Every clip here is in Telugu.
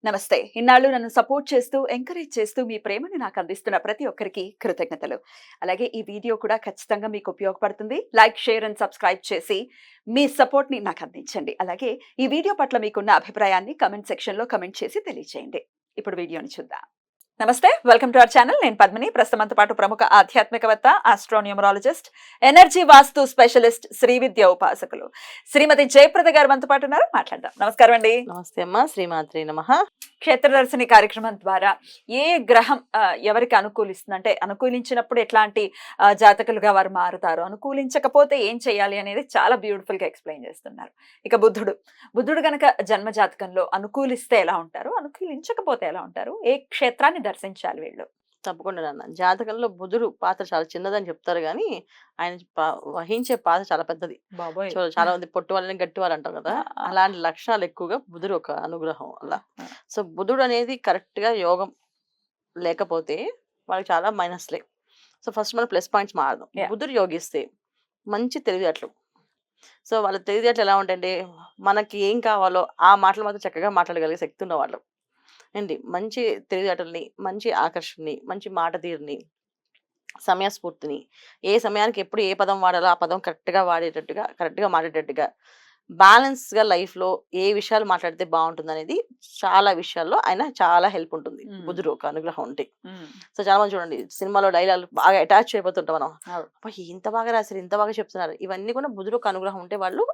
నమస్తే. ఇన్నాళ్ళు నన్ను సపోర్ట్ చేస్తూ, ఎంకరేజ్ చేస్తూ మీ ప్రేమని నాకు అందిస్తున్న ప్రతి ఒక్కరికి కృతజ్ఞతలు. అలాగే ఈ వీడియో కూడా ఖచ్చితంగా మీకు ఉపయోగపడుతుంది. లైక్, షేర్ అండ్ సబ్స్క్రైబ్ చేసి మీ సపోర్ట్‌ని నాకు అందించండి. అలాగే ఈ వీడియో పట్ల మీకున్న అభిప్రాయాన్ని కామెంట్ సెక్షన్‌లో కామెంట్ చేసి తెలియజేయండి. ఇప్పుడు వీడియోని చూద్దాం. నమస్తే. Welcome to our channel. నేను పద్మిని. ప్రస్తుతం మనతో పాటు ప్రముఖ ఆధ్యాత్మికవేత్త, ఆస్ట్రోన్యూమరాలజిస్ట్, ఎనర్జీ వాస్తు స్పెషలిస్ట్, శ్రీ విద్య ఉపాసకులు శ్రీమతి జయప్రద గారు మనతో పాటు ఉన్నారు. మాట్లాడదాం. నమస్కారం అండి. నమస్తే అమ్మా. శ్రీమాత్రే నమః. క్షేత్రదర్శిని కార్యక్రమం ద్వారా ఏ గ్రహం ఎవరికి అనుకూలిస్తుంది, అంటే అనుకూలించినప్పుడు ఎట్లాంటి జాతకులుగా వారు మారుతారు, అనుకూలించకపోతే ఏం చేయాలి అనేది చాలా బ్యూటిఫుల్ గా ఎక్స్ప్లెయిన్ చేస్తున్నారు. ఇక బుద్ధుడు గనక జన్మ జాతకంలో అనుకూలిస్తే ఎలా ఉంటారు, అనుకూలించకపోతే ఎలా ఉంటారు, ఏ క్షేత్రాన్ని దర్శించాలి వీళ్ళు? తప్పకుండా నాన్న. జాతకంలో బుధుడు పాత్ర చాలా చిన్నదని చెప్తారు గాని, ఆయన వహించే పాత్ర చాలా పెద్దది. బాబోయ్. చాలా మంది పొట్టి వాళ్ళని గట్టి వాళ్ళు అంటాం కదా, అలాంటి లక్షణాలు ఎక్కువగా బుధుడు ఒక అనుగ్రహం అలా. సో బుధుడు అనేది కరెక్ట్ గా యోగం లేకపోతే వాళ్ళకి చాలా మైనస్లే. సో ఫస్ట్ మనం ప్లస్ పాయింట్స్ మారదాం. బుధుడు యోగిస్తే మంచి తెలివితేటలు. సో వాళ్ళ తెలివితేటలు ఎలా ఉంటాయంటే, మనకి ఏం కావాలో ఆ మాటలు మాత్రం చక్కగా మాట్లాడగలిగే శక్తి ఉన్నవాళ్ళు అండి. మంచి తెలివితేటల్ని, మంచి ఆకర్షణని, మంచి మాట తీరుని, సమయస్ఫూర్తిని, ఏ సమయానికి ఎప్పుడు ఏ పదం వాడాలో ఆ పదం కరెక్ట్గా వాడేటట్టుగా, కరెక్ట్గా మాట్లాడేటట్టుగా, బ్యాలెన్స్గా లైఫ్లో ఏ విషయాలు మాట్లాడితే బాగుంటుంది అనేది చాలా విషయాల్లో ఆయన చాలా హెల్ప్ ఉంటుంది. బుధుడు ఒక అనుగ్రహం ఉంటే. సో చాలా మంది చూడండి, సినిమాలో డైలాగ్ బాగా అటాచ్ అయిపోతుంటాం మనం. అబ్బా ఇంత బాగా రాశారు, ఇంత బాగా చెప్తున్నారు. ఇవన్నీ కూడా బుధుడు ఒక అనుగ్రహం ఉంటే వాళ్ళు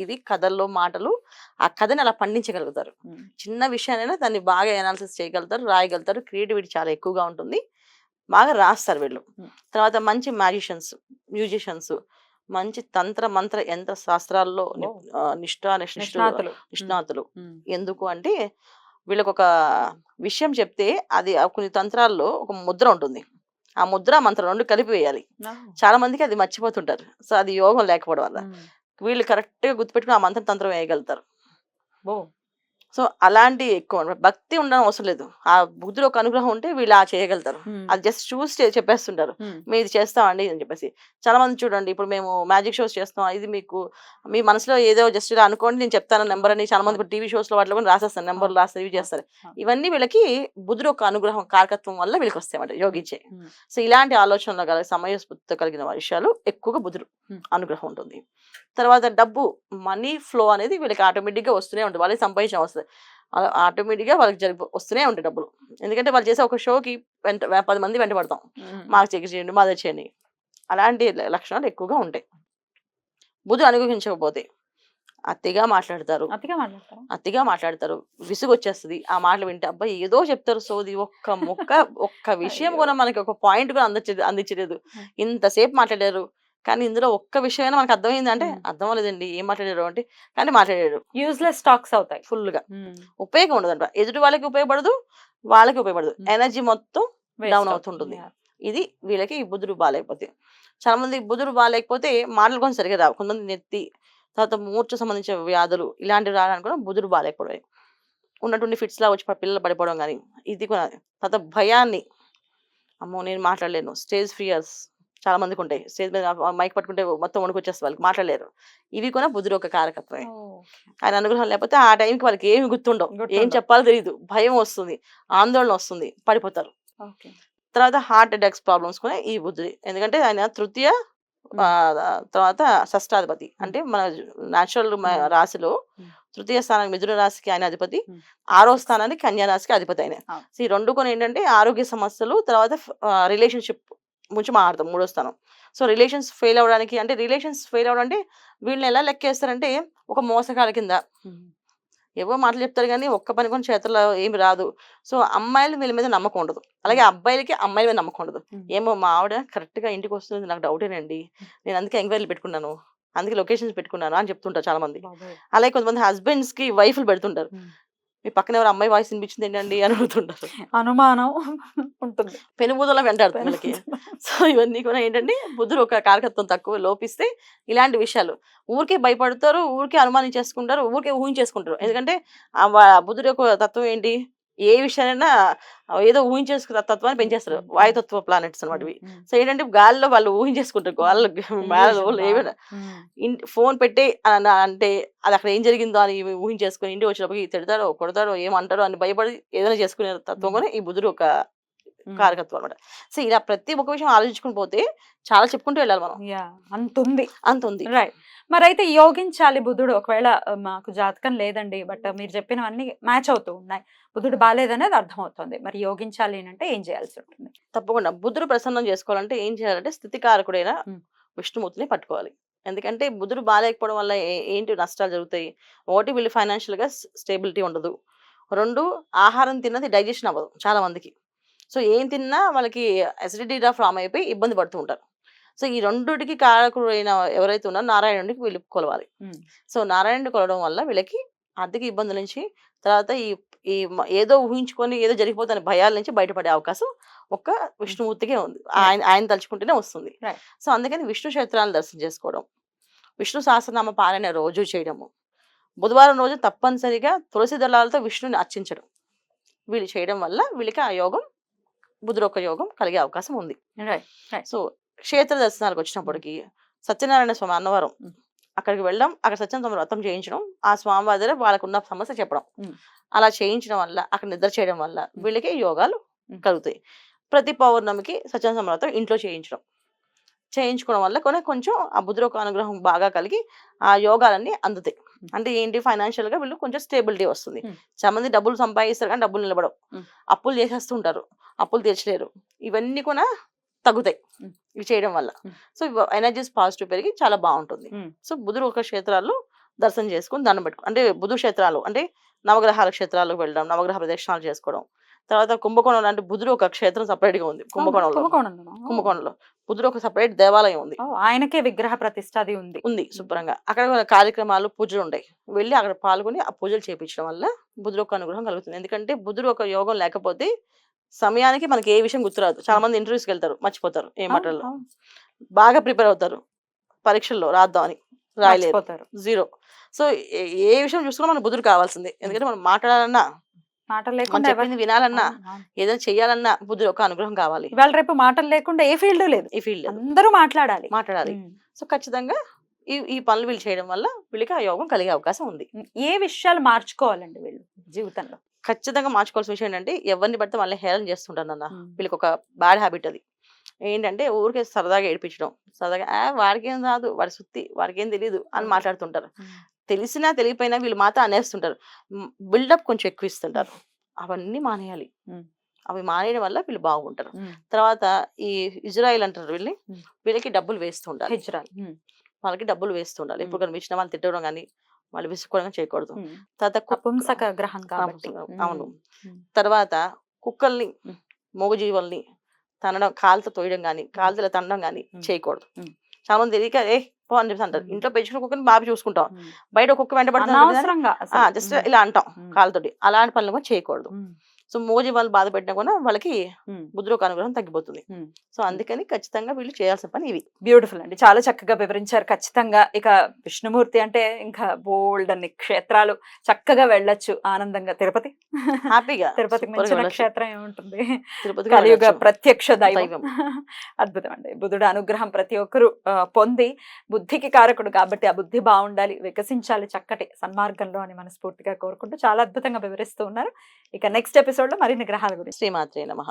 ఇవి కథల్లో మాటలు, ఆ కథని అలా పండించగలుగుతారు. చిన్న విషయానైనా దాన్ని బాగా అనాలిసిస్ చేయగలుగుతారు, రాయగలుగుతారు. క్రియేటివిటీ చాలా ఎక్కువగా ఉంటుంది, బాగా రాస్తారు వీళ్ళు. తర్వాత మంచి మ్యూజిషియన్స్, మంచి తంత్ర మంత్ర యంత్ర శాస్త్రాల్లో నిష్ణాతులు. ఎందుకు అంటే వీళ్ళకి ఒక విషయం చెప్తే అది కొన్ని తంత్రాల్లో ఒక ముద్ర ఉంటుంది. ఆ ముద్ర మంత్రం రెండు కలిపి వేయాలి. చాలా మందికి అది మర్చిపోతుంటారు. సో అది యోగం లేకపోవడం వల్ల వీళ్ళు కరెక్ట్ గా గుర్తుపెట్టుకుని ఆ మంత్రం తంత్రం వేయగలుగుతారు. సో అలాంటి ఎక్కువ భక్తి ఉండడం అవసరం లేదు. ఆ బుద్ధుడు ఒక అనుగ్రహం ఉంటే వీళ్ళు ఆ చేయగలుగుతారు. అది జస్ట్ చూసి చెప్పేస్తుంటారు, మేము ఇది చేస్తామండి అని చెప్పేసి. చాలా మంది చూడండి, ఇప్పుడు మేము మ్యాజిక్ షోస్ చేస్తాం, ఇది మీకు మీ మనసులో ఏదో జస్ట్ ఇలా అనుకోండి, నేను చెప్తాను నెంబర్ అని. చాలా మంది టీవీ షోస్ లో వాటిలో కూడా రాసేస్తారు, నెంబర్లు రాస్తారు, ఇవి చేస్తారు. ఇవన్నీ వీళ్ళకి బుద్ధుడు ఒక అనుగ్రహం, కారకత్వం వల్ల వీళ్ళకి వస్తాయన్నమాట, యోగించే. సో ఇలాంటి ఆలోచనలు కలిగి సమయస్ఫూర్తితో కలిగిన విషయాలు ఎక్కువగా బుద్ధుడు అనుగ్రహం ఉంటుంది. తర్వాత డబ్బు, మనీ ఫ్లో అనేది వీళ్ళకి ఆటోమేటిక్ గా వస్తూనే ఉంటుంది. వాళ్ళకి సంపాదించడం వస్తుంది, ఆటోమేటిక్ గా వాళ్ళకి వస్తూనే ఉంటాయి డబ్బులు. ఎందుకంటే వాళ్ళు చేసే ఒక షోకి 10 మంది వెంట పడతాం, మాకు చెక్ చేయండి, మాది చేయండి. అలాంటి లక్షణాలు ఎక్కువగా ఉంటాయి. బుధుడు అనుగ్రహించకపోతే అతిగా మాట్లాడతారు, విసుగు వచ్చేస్తుంది. ఆ మాటలు వింటే అబ్బా ఏదో చెప్తారు సోది, ఒక్క విషయం కూడా మనకి ఒక పాయింట్ కూడా అందించలేదు. ఇంతసేపు మాట్లాడారు కానీ ఇందులో ఒక్క విషయమైనా మనకు అర్థమైంది అంటే, అర్థం అవ్వలేదండి, ఏం మాట్లాడారు అంటే, కానీ మాట్లాడాడు. యూజ్లెస్ టాక్స్ అవుతాయి ఫుల్ గా. ఉపయోగం ఉండదంట, ఎదుటి వాళ్ళకి ఉపయోగపడదు, వాళ్ళకి ఉపయోగపడదు, ఎనర్జీ మొత్తం డౌన్ అవుతుంటుంది. ఇది వీళ్ళకి ఈ బుధుడు బాగాలేకపోతే. చాలా మంది బుధుడు బాగాలేకపోతే మాటలు కొంచెం సరిగా రావు. కొంతమంది నెత్తి, తర్వాత మూర్ఛ సంబంధించిన వ్యాధులు ఇలాంటివి రావడానికి కూడా బుధుడు బాగాలేకపోవడం, ఉన్నటువంటి ఫిట్స్ లా వచ్చి పిల్లలు పడిపోవడం కానీ ఇది కూడా. తర్వాత భయాన్ని, అమ్మో నేను మాట్లాడలేను, స్టేజ్ ఫియర్స్ చాలా మందికి ఉంటాయి. స్టేజ్ మీద మైక్ పట్టుకుంటే మొత్తం వణుకొచ్చేస్తుంది, వాళ్ళకి మాట్లాడలేరు. ఇవి కూడా బుధుడు ఒక కారకత్వమే. ఆయన అనుగ్రహం లేకపోతే ఆ టైంకి వాళ్ళకి ఏమి గుర్తుండవు, ఏం చెప్పాలో తెలియదు, భయం వస్తుంది, ఆందోళన వస్తుంది, పడిపోతారు. తర్వాత హార్ట్ అటాక్స్ ప్రాబ్లమ్స్ కూడా ఈ బుద్ధుడి. ఎందుకంటే ఆయన తృతీయ తర్వాత షష్టాధిపతి. అంటే మన న్యాచురల్ రాశిలో తృతీయ స్థానానికి మిథున రాశికి ఆయన అధిపతి, 6వ స్థానానికి కన్యా రాశికి అధిపతి ఆయన. ఈ రెండు కొన్ని ఏంటంటే ఆరోగ్య సమస్యలు, తర్వాత రిలేషన్షిప్ నుంచి మారుతాం 3వ స్థానం. సో రిలేషన్స్ ఫెయిల్ అవడానికి, అంటే వీళ్ళని ఎలా లెక్కేస్తారంటే ఒక మోసగాళ్ళ కింద. ఏవో మాటలు చెప్తారు కానీ ఒక్క పని కొన్ని చేతుల్లో ఏమి రాదు. సో అమ్మాయిలు వీళ్ళ మీద నమ్మకం ఉండదు, అలాగే అబ్బాయిలకి అమ్మాయిల మీద నమ్మకం ఉండదు. ఏమో మా ఆవిడ కరెక్ట్ గా ఇంటికి వస్తుంది, నాకు డౌటేనండి, నేను అందుకే ఎంక్వైరీలు పెట్టుకున్నాను, అందుకే లొకేషన్స్ పెట్టుకున్నాను అని చెప్తుంటారు చాలా మంది. అలాగే కొంతమంది హస్బెండ్స్ కి వైఫ్లు పెడుతుంటారు, మీ పక్కన ఎవరు అమ్మాయి వాయిస్ వినిపించింది ఏంటండి అని అడుగుతుంటారు, అనుమానం ఉంటుంది, పెనుబూదలా వెంటాడుతుంది వీళ్ళకి. సో ఇవన్నీ కూడా ఏంటంటే బుధుడు ఒక కారకత్వం తక్కువ లోపిస్తే ఇలాంటి విషయాలు ఊరికే భయపడతారు, ఊరికే అనుమానించేసుకుంటారు, ఊరికే ఊహించేసుకుంటారు. ఎందుకంటే బుధుడు యొక్క తత్వం ఏంటి, ఏ విషయాలైనా ఏదో ఊహించేసుకున్న తత్వాన్ని పెంచేస్తారు. వాయుతత్వ ప్లానెట్స్ అనమాట ఇవి. సో ఏంటంటే గాలిలో వాళ్ళు ఊహించేసుకుంటారు. వాళ్ళు ఏమైనా ఫోన్ పెట్టి అంటే అది అక్కడ ఏం జరిగిందో అని ఊహించేసుకుని ఇంటికి వచ్చినప్పటికి తిడతారో కొడతారో ఏమంటారో అని భయపడి ఏదైనా చేసుకునే తత్వం కూడా ఈ బుధుడు ఒక కారకత్వం అనమాట. సో ఇలా ప్రతి ఒక్క విషయం ఆలోచించుకుని పోతే చాలా చెప్పుకుంటూ వెళ్ళాలి మనం. అంత ఉంది. రైట్. మరైతే యోగించాలి బుధుడు ఒకవేళ మాకు జాతకం లేదండి, బట్ మీరు చెప్పినవన్నీ మ్యాచ్ అవుతూ ఉన్నాయి, బుధుడు బాలేదనేది అర్థమవుతుంది, మరి యోగించాలి అంటే ఏం చేయాల్సి ఉంటుంది? తప్పకుండా బుధుడు ప్రసన్నం చేసుకోవాలంటే ఏం చేయాలంటే స్థితికారకుడైన విష్ణుమూర్తిని పట్టుకోవాలి. ఎందుకంటే బుధుడు బాగాలేకపోవడం వల్ల ఏంటి నష్టాలు జరుగుతాయి. ఒకటి వీళ్ళు ఫైనాన్షియల్ గా స్టేబిలిటీ ఉండదు. 2 ఆహారం తిన్నది డైజెషన్ అవ్వదు చాలా మందికి. సో ఏం తిన్నా వాళ్ళకి అసిడిటీ ఫామ్ అయిపోయి ఇబ్బంది పడుతూ ఉంటారు. సో ఈ రెండుటికి కారకుడైన ఎవరైతే ఉన్నారో నారాయణుడికి వీళ్ళు కొలవాలి. సో నారాయణుడి కొలవడం వల్ల వీళ్ళకి ఆర్థిక ఇబ్బందుల నుంచి, తర్వాత ఈ ఏదో ఊహించుకొని ఏదో జరిగిపోతున్న భయాల నుంచి బయటపడే అవకాశం ఒక్క విష్ణుమూర్తికే ఉంది. ఆయన తలుచుకుంటేనే వస్తుంది. సో అందుకని విష్ణు క్షేత్రాలను దర్శనం చేసుకోవడం, విష్ణు సహస్రనామ పారాయణ రోజు చేయడము, బుధవారం రోజు తప్పనిసరిగా తులసి దళాలతో విష్ణుని అర్చించడం, వీళ్ళు చేయడం వల్ల వీళ్ళకి ఆ యోగం బుధుడొక్క యోగం కలిగే అవకాశం ఉంది. సో క్షేత్ర దర్శనాలకు వచ్చినప్పటికీ సత్యనారాయణ స్వామి అన్నవరం అక్కడికి వెళ్ళడం, అక్కడ సత్యనారాయణ వ్రతం చేయించడం, ఆ స్వామివారి దగ్గర వాళ్ళకున్న సమస్య చెప్పడం, అలా చేయించడం వల్ల అక్కడ నిద్ర చేయడం వల్ల వీళ్ళకి యోగాలు కలుగుతాయి. ప్రతి పౌర్ణమికి సత్యనారాయణ వ్రతం ఇంట్లో చేయించుకోవడం వల్ల కొంచెం ఆ బుధుడొక అనుగ్రహం బాగా కలిగి ఆ యోగాలన్నీ అందుతాయి. అంటే ఏంటి, ఫైనాన్షియల్ గా వీళ్ళు కొంచెం స్టేబిలిటీ వస్తుంది. చాలా మంది డబ్బులు సంపాదిస్తారు కానీ డబ్బులు నిలబడవు, అప్పులు చేసేస్తుంటారు, అప్పులు తీర్చలేరు. ఇవన్నీ కూడా తగ్గుతాయి ఇవి చేయడం వల్ల. సో ఎనర్జీస్ పాజిటివ్ పెరిగి చాలా బాగుంటుంది. సో బుధుడు ఒక క్షేత్రాల్లో దర్శనం చేసుకుని దండం పెట్టుకో, అంటే బుధు క్షేత్రాలు అంటే నవగ్రహాల క్షేత్రాలకు వెళ్ళడం, నవగ్రహ ప్రదక్షిణాలు చేసుకోవడం. తర్వాత కుంభకోణం అంటే బుధుడు ఒక క్షేత్రం సపరేట్ గా ఉంది. కుంభకోణంలో బుధుడు ఒక సపరేట్ దేవాలయం ఉంది. ఆయనకే విగ్రహ ప్రతిష్ట అది ఉంది శుభ్రంగా. అక్కడ కార్యక్రమాలు పూజలు ఉంటాయి. వెళ్ళి అక్కడ పాల్గొని ఆ పూజలు చేయించడం వల్ల బుధుడు ఒక అనుగ్రహం కలుగుతుంది. ఎందుకంటే బుధుడు ఒక యోగం లేకపోతే సమయానికి మనకి ఏ విషయం గుర్తురాదు. చాలా మంది ఇంటర్వ్యూస్కి వెళ్తారు, మర్చిపోతారు ఏ మాటల్లో. బాగా ప్రిపేర్ అవుతారు పరీక్షల్లో రాద్దాం అని, రాయలేరు, 0. సో ఏ విషయం చూసుకున్నా మన బుధుడు కావాల్సిందే. ఎందుకంటే మనం మాట్లాడాలన్నా, మనం చెప్పింది వినాలన్నా, ఏదైనా చెయ్యాలన్నా బుధుడు ఒక అనుగ్రహం కావాలి. ఇవాళ రేపు మాటలు లేకుండా ఏ ఫీల్డ్ లేదు, అందరూ మాట్లాడాలి. సో ఖచ్చితంగా ఈ పనులు వీళ్ళు చేయడం వల్ల వీళ్ళకి ఆ యోగం కలిగే అవకాశం ఉంది. ఏ విషయాలు మార్చుకోవాలండి వీళ్ళు జీవితంలో? ఖచ్చితంగా మార్చుకోవాల్సిన విషయం ఏంటంటే, ఎవరిని పడితే వాళ్ళని హేళన చేస్తుంటారు అన్న. వీళ్ళకి ఒక బ్యాడ్ హ్యాబిట్ అది. ఏంటంటే ఊరికే సరదాగా ఏడిపించడం, సరదాగా వాడికి ఏం రాదు, వాడి సుత్తి, వాడికి ఏం తెలియదు అని మాట్లాడుతుంటారు. తెలిసినా తెలియపోయినా వీళ్ళు మాత్రం అనేస్తుంటారు. బిల్డప్ కొంచెం ఎక్కువ ఇస్తుంటారు. అవన్నీ మానేయాలి. అవి మానేయడం వల్ల వీళ్ళు బాగుంటారు. తర్వాత ఈ ఇజ్రాయిల్ అంటారు, వీళ్ళకి డబ్బులు వేస్తుండాలి. వాళ్ళకి డబ్బులు వేస్తుండాలి. ఎప్పుడు కనిపించిన వాళ్ళు తిట్టడం కానీ వాళ్ళు విసుక్కోవడం చేయకూడదు. తర్వాత గ్రహం కాబట్టి అవును. తర్వాత కుక్కల్ని, మూగజీవుల్ని తనడం, కాలుతో తోయడం కానీ కాలుతో తనడం కానీ చేయకూడదు. చాలా మంది తెలియక పో అని చెప్పి అంటారు. ఇంట్లో పెంచుకున్న కుక్కని బాగా చూసుకుంటాం, బయట కుక్క వెంట పడుతుంది జస్ట్ ఇలా అంటాం కాలుతోటి. అలాంటి పనులు కూడా చేయకూడదు. సో మోజీ వాళ్ళు బాధ పెట్టినా కూడా వాళ్ళకి బుధుడు ఒక అనుగ్రహం తగ్గిపోతుంది. సో అందుకని ఖచ్చితంగా వీళ్ళు చేయాల్సిన పని ఇవి. బ్యూటిఫుల్ అండి, చాలా చక్కగా వివరించారు. ఖచ్చితంగా ఇక విష్ణుమూర్తి అంటే ఇంకా బోల్డ్ అన్ని క్షేత్రాలు చక్కగా వెళ్ళొచ్చు ఆనందంగా. తిరుపతి హ్యాపీగా, తిరుపతికి మించిన క్షేత్రం ఏముంటుంది? తిరుపతి కలియుగ ప్రత్యక్ష దైవం. అద్భుతం అండి. బుధుడు అనుగ్రహం ప్రతి ఒక్కరు పొంది, బుద్ధికి కారకుడు కాబట్టి ఆ బుద్ధి బాగుండాలి, వికసించాలి చక్కటి సన్మార్గంలో అని మనస్ఫూర్తిగా కోరుకుంటూ చాలా అద్భుతంగా వివరిస్తూ ఉన్నారు. ఇక నెక్స్ట్ ఎపిసోడ్ లో మరిన్ని గ్రహాల గురించి. శ్రీమాత్రే నమః.